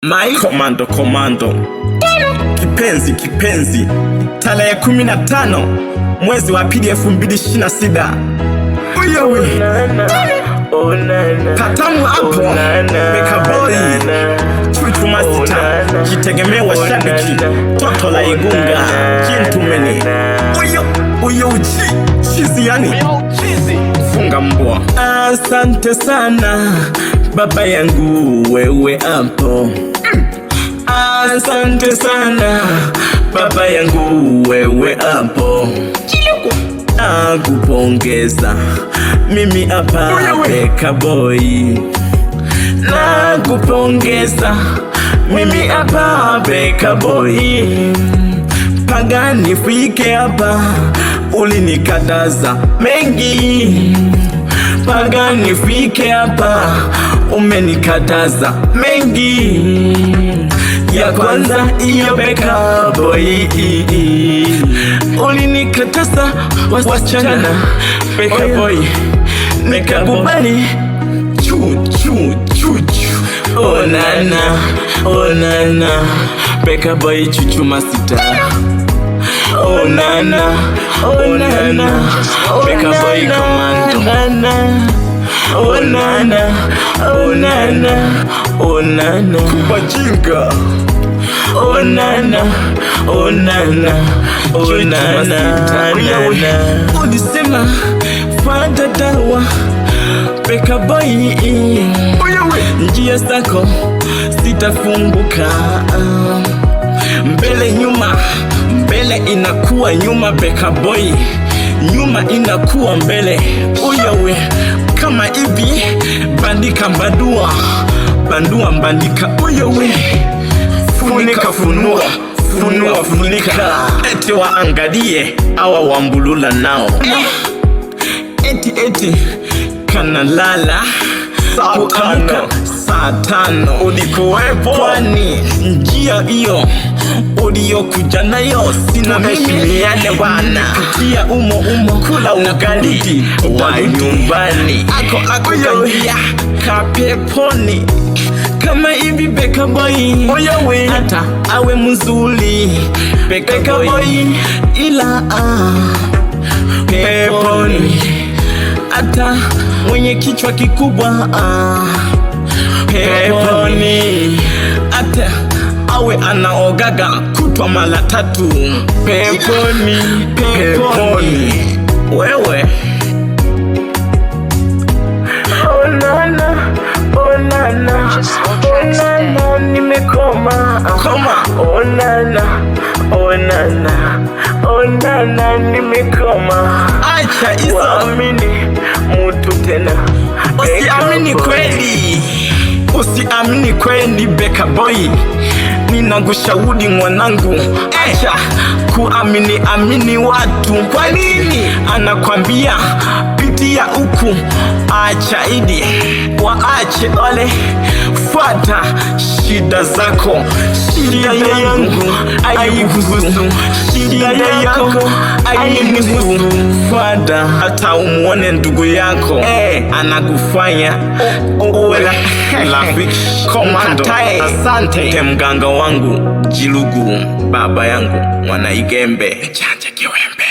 My Komando kipenzi tarehe 15 mwezi wa pili 2026. Uyewe Patamu hapo Beka Boy Chuchu Masita Jitegemea wa shabiki Toto la Igunga Kintumeni Uyo chizi yani funga mbwa. Asante sana baba yangu wewe hapo. Asante sana baba yangu wewe hapo. Nakupongeza mimi hapa Beka Boy. Nakupongeza mimi hapa Beka Boy. Panga nifike hapa ulinikataza mengi. Panga nifike hapa umenikataza mengi. Ya kwanza iyo Beka Boy, ulinikataza wasichana Beka Boy, nikakubali oh nana Beka Boy Chuchu Masita. Oh nana Beka Boy Komando. Oh nana Kubajinga. Oh nana ulisema fada dawa Beka Boy, njia zako sitafunguka. Mbele nyuma, mbele inakuwa nyuma Beka Boy, nyuma inakuwa mbele. Uyewe kama hivi bandika bandika uyewe funika funika eti waangalie awa wambulula nao eti kana lala saa tano ulikuwepo, kwani njia hiyo uliyokuja nayo sina meshimiane wana kutia umo kula ugali wa nyumbani ako kangia kapeponi kama hivi Beka Boy. Hata awe mzuri Beka Boy ila peponi. Hata mwenye kichwa kikubwa peponi. Hata awe anaogaga kutwa mara 3 peponi. Wewe oh nana nimekoma. Oh nana nimekoma. Acha isiamini mtu tena. Usiamini kweli Beka Boy. Ninagushauri mwanangu, acha kuamini watu. Kwa nini? Anakwambia pitia huku, acha idi waache ole, fuata shida zako. Shida yangu haikuhusu, shida yako hainihusu. Fuata hata umuone ndugu yako anakufanya uwe rafiki. Komando, asante mganga wangu Jilugu, baba yangu Mwana Igembe Chanja Kiwembe.